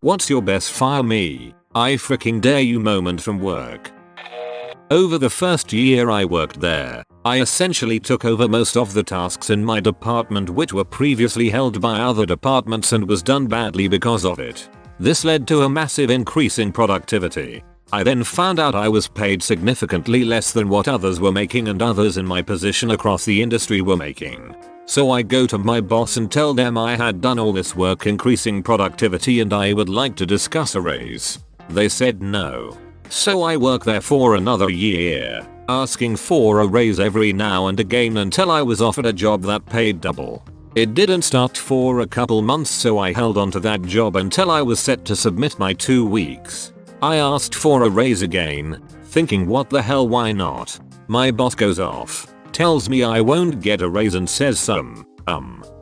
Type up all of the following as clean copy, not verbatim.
What's your best fire me? I freaking dare you moment from work. Over the first year I worked there, I essentially took over most of the tasks in my department which were previously held by other departments and was done badly because of it. This led to a massive increase in productivity. I then found out I was paid significantly less than what others were making and others in my position across the industry were making. So I go to my boss and tell them I had done all this work increasing productivity and I would like to discuss a raise. They said no. So I worked there for another year, asking for a raise every now and again until I was offered a job that paid double. It didn't start for a couple months so I held on to that job until I was set to submit my 2 weeks. I asked for a raise again, thinking what the hell why not. My boss goes off, tells me I won't get a raise and says some,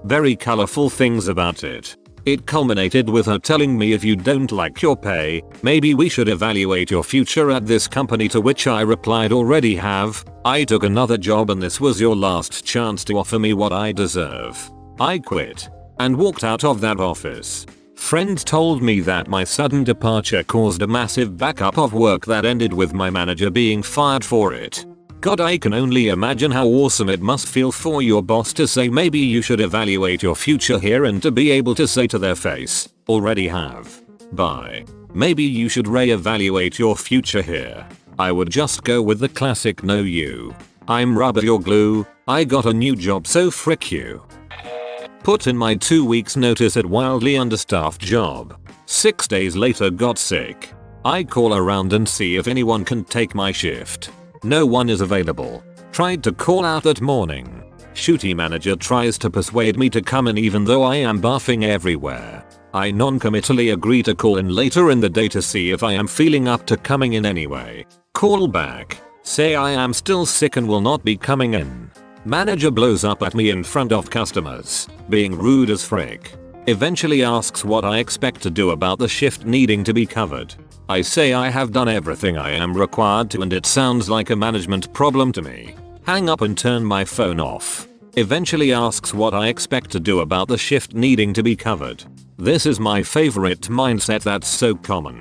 very colorful things about it. It culminated with her telling me if you don't like your pay, maybe we should evaluate your future at this company, to which I replied already have. I took another job and this was your last chance to offer me what I deserve. I quit and walked out of that office. Friends told me that my sudden departure caused a massive backup of work that ended with my manager being fired for it. God, I can only imagine how awesome it must feel for your boss to say maybe you should evaluate your future here and to be able to say to their face, already have. Bye. Maybe you should re-evaluate your future here. I would just go with the classic no you. I'm rubber your glue, I got a new job so frick you. Put in my 2 weeks notice at wildly understaffed job. 6 days later got sick. I call around and see if anyone can take my shift. No one is available. Tried to call out that morning. Shooty manager tries to persuade me to come in even though I am barfing everywhere. I non-committally agree to call in later in the day to see if I am feeling up to coming in anyway. Call back. Say I am still sick and will not be coming in. Manager blows up at me in front of customers, being rude as frick. Eventually asks what I expect to do about the shift needing to be covered. I say I have done everything I am required to and it sounds like a management problem to me. Hang up and turn my phone off. Eventually asks what I expect to do about the shift needing to be covered. This is my favorite mindset that's so common.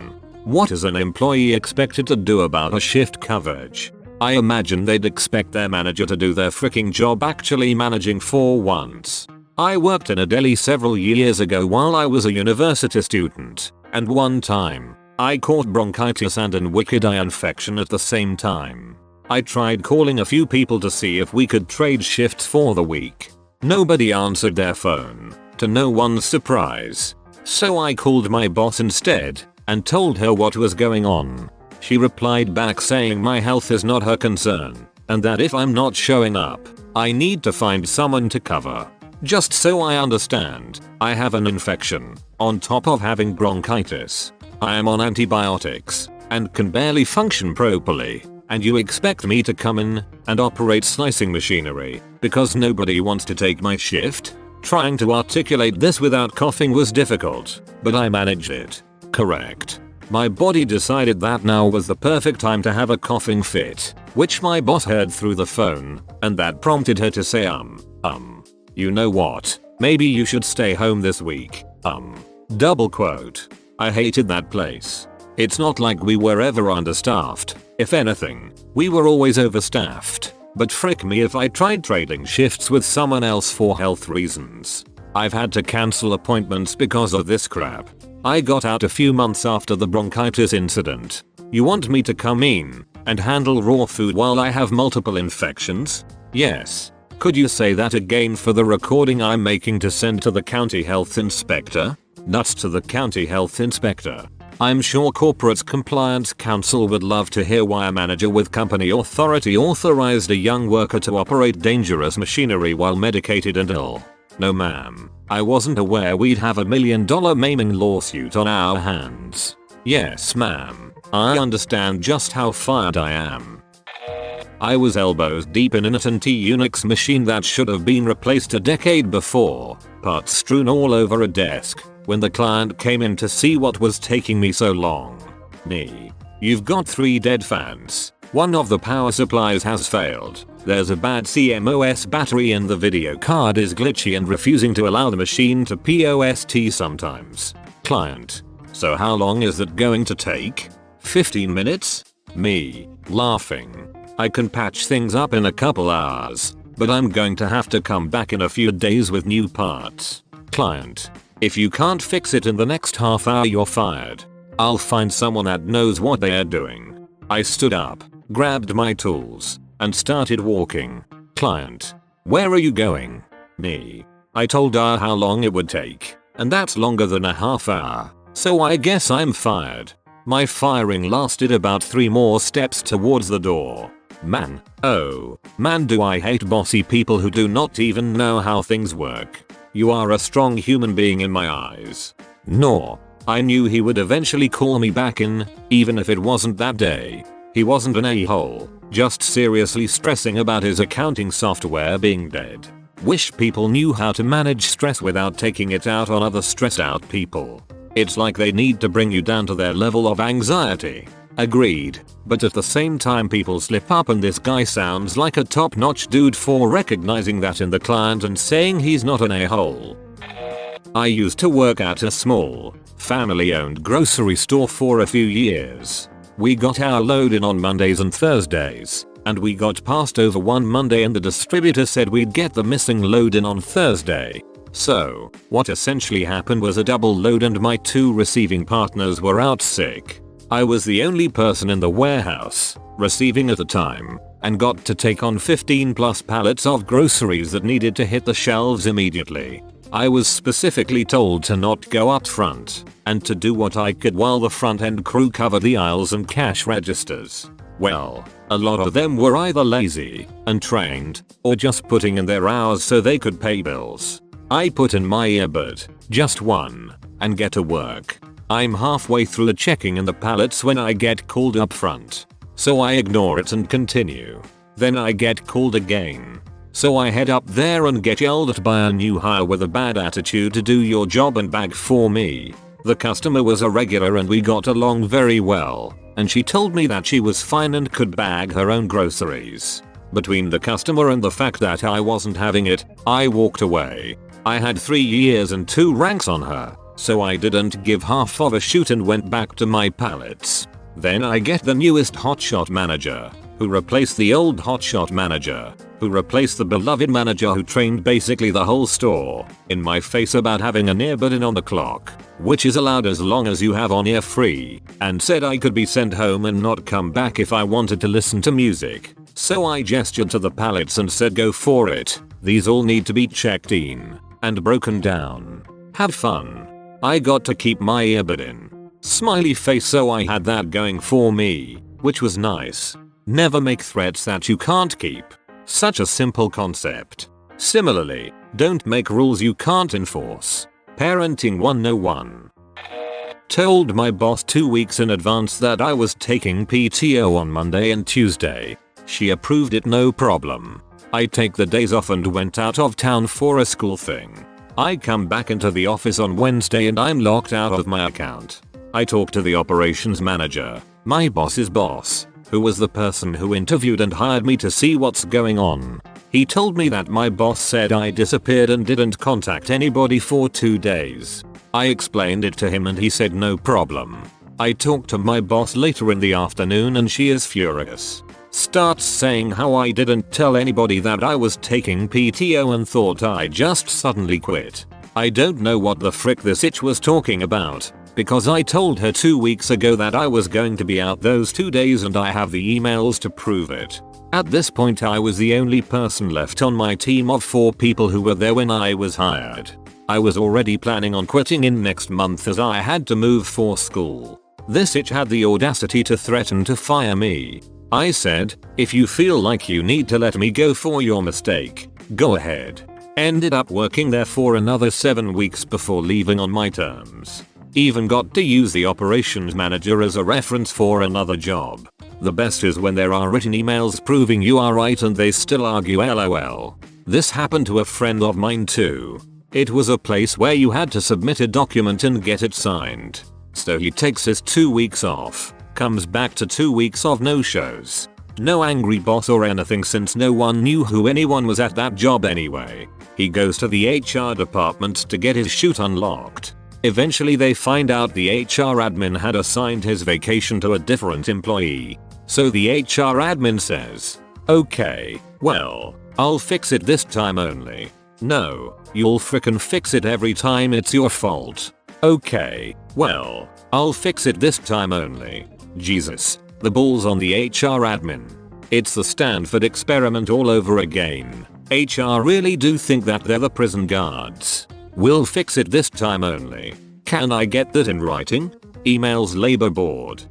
What is an employee expected to do about a shift coverage? I imagine they'd expect their manager to do their freaking job actually managing for once. I worked in a deli several years ago while I was a university student, and one time, I caught bronchitis and an wicked eye infection at the same time. I tried calling a few people to see if we could trade shifts for the week. Nobody answered their phone, to no one's surprise. So I called my boss instead, and told her what was going on. She replied back saying my health is not her concern, and that if I'm not showing up, I need to find someone to cover. Just so I understand, I have an infection, on top of having bronchitis. I am on antibiotics, and can barely function properly, and you expect me to come in and operate slicing machinery, because nobody wants to take my shift? Trying to articulate this without coughing was difficult, but I managed it. Correct. My body decided that now was the perfect time to have a coughing fit, which my boss heard through the phone, and that prompted her to say you know what, maybe you should stay home this week, double quote. I hated that place. It's not like we were ever understaffed, if anything, we were always overstaffed, but frick me if I tried trading shifts with someone else for health reasons. I've had to cancel appointments because of this crap. I got out a few months after the bronchitis incident. You want me to come in and handle raw food while I have multiple infections? Yes. Could you say that again for the recording I'm making to send to the county health inspector? Nuts to the county health inspector. I'm sure corporate compliance counsel would love to hear why a manager with company authority authorized a young worker to operate dangerous machinery while medicated and ill. No ma'am, I wasn't aware we'd have $1 million maiming lawsuit on our hands. Yes ma'am, I understand just how fired I am. I was elbows deep in an AT&T Unix machine that should have been replaced a decade before, parts strewn all over a desk, when the client came in to see what was taking me so long. You've got 3 dead fans. One of the power supplies has failed. There's a bad CMOS battery and the video card is glitchy and refusing to allow the machine to POST sometimes. Client. So how long is that going to take? 15 minutes? Me, laughing. I can patch things up in a couple hours, but I'm going to have to come back in a few days with new parts. Client. If you can't fix it in the next half hour, you're fired. I'll find someone that knows what they are doing. I stood up, grabbed my tools, and started walking. Client. Where are you going? Me. I told her how long it would take, and that's longer than a half hour, so I guess I'm fired. My firing lasted about 3 more steps towards the door. Man, oh man, do I hate bossy people who do not even know how things work. You are a strong human being in my eyes. Nor. I knew he would eventually call me back in, even if it wasn't that day. He wasn't an a-hole, just seriously stressing about his accounting software being dead. Wish people knew how to manage stress without taking it out on other stressed out people. It's like they need to bring you down to their level of anxiety. Agreed, but at the same time people slip up, and this guy sounds like a top-notch dude for recognizing that in the client and saying he's not an a-hole. I used to work at a small, family-owned grocery store for a few years. We got our load in on Mondays and Thursdays, and we got passed over one Monday and the distributor said we'd get the missing load in on Thursday. So, what essentially happened was a double load and my 2 receiving partners were out sick. I was the only person in the warehouse, receiving at the time, and got to take on 15 plus pallets of groceries that needed to hit the shelves immediately. I was specifically told to not go up front, and to do what I could while the front end crew covered the aisles and cash registers. Well, a lot of them were either lazy, untrained, or just putting in their hours so they could pay bills. I put in my earbud, just one, and get to work. I'm halfway through checking in the pallets when I get called up front. So I ignore it and continue. Then I get called again. So I head up there and get yelled at by a new hire with a bad attitude to do your job and bag for me. The customer was a regular and we got along very well, and she told me that she was fine and could bag her own groceries. Between the customer and the fact that I wasn't having it, I walked away. I had 3 years and 2 ranks on her, so I didn't give half of a shoot and went back to my pallets. Then I get the newest hotshot manager, who replaced the old hotshot manager, who replaced the beloved manager who trained basically the whole store, in my face about having an earbud in on the clock, which is allowed as long as you have on ear free, and said I could be sent home and not come back if I wanted to listen to music. So I gestured to the pallets and said go for it, these all need to be checked in, and broken down. Have fun. I got to keep my earbud in. Smiley face, so I had that going for me, which was nice. Never make threats that you can't keep. Such a simple concept. Similarly, don't make rules you can't enforce. Parenting 101. Told my boss 2 weeks in advance that I was taking PTO on Monday and Tuesday. She approved it, no problem. I take the days off and went out of town for a school thing. I come back into the office on Wednesday and I'm locked out of my account. I talk to the operations manager, my boss's boss, who was the person who interviewed and hired me, to see what's going on. He told me that my boss said I disappeared and didn't contact anybody for 2 days. I explained it to him and he said no problem. I talked to my boss later in the afternoon and she is furious. Starts saying how I didn't tell anybody that I was taking PTO and thought I just suddenly quit. I don't know what the frick this itch was talking about, because I told her 2 weeks ago that I was going to be out those 2 days and I have the emails to prove it. At this point I was the only person left on my team of 4 people who were there when I was hired. I was already planning on quitting in next month as I had to move for school. This itch had the audacity to threaten to fire me. I said, if you feel like you need to let me go for your mistake, go ahead. Ended up working there for another 7 weeks before leaving on my terms. Even got to use the operations manager as a reference for another job. The best is when there are written emails proving you are right and they still argue, lol. This happened to a friend of mine too. It was a place where you had to submit a document and get it signed. So he takes his 2 weeks off, comes back to 2 weeks of no shows. No angry boss or anything since no one knew who anyone was at that job anyway. He goes to the HR department to get his chute unlocked. Eventually they find out the HR admin had assigned his vacation to a different employee. So the HR admin says, "Okay, well, I'll fix it this time only." "No, you'll frickin' fix it every time, it's your fault." "Okay, well, I'll fix it this time only." Jesus, the balls on the HR admin. It's the Stanford experiment all over again. HR really do think that they're the prison guards. "We'll fix it this time only." Can I get that in writing? Emails labor board.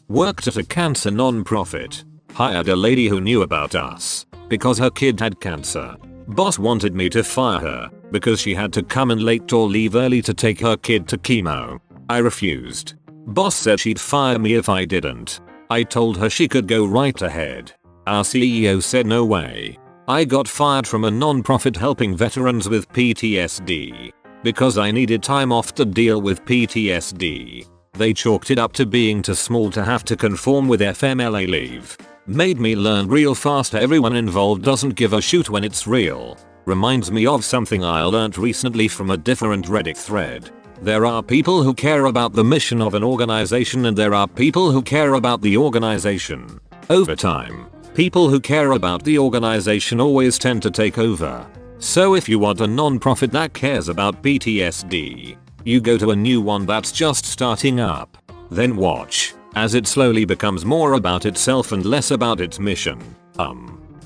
Worked at a cancer non-profit. Hired a lady who knew about us because her kid had cancer. Boss wanted me to fire her because she had to come in late or leave early to take her kid to chemo. I refused. Boss said she'd fire me if I didn't. I told her she could go right ahead. Our CEO said no way. I got fired from a non-profit helping veterans with PTSD because I needed time off to deal with PTSD. They chalked it up to being too small to have to conform with FMLA leave. Made me learn real fast everyone involved doesn't give a shoot when it's real. Reminds me of something I learned recently from a different Reddit thread. There are people who care about the mission of an organization and there are people who care about the organization. Over time, people who care about the organization always tend to take over. So if you want a non-profit that cares about PTSD, you go to a new one that's just starting up. Then watch as it slowly becomes more about itself and less about its mission.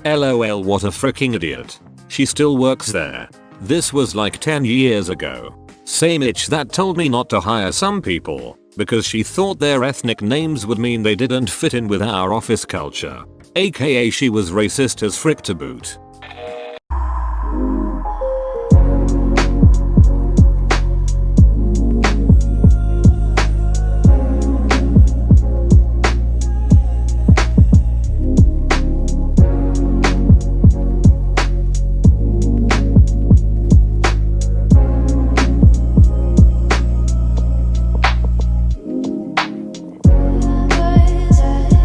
LOL, what a freaking idiot. She still works there. This was like 10 years ago. Same itch that told me not to hire some people because she thought their ethnic names would mean they didn't fit in with our office culture. AKA she was racist as frick to boot.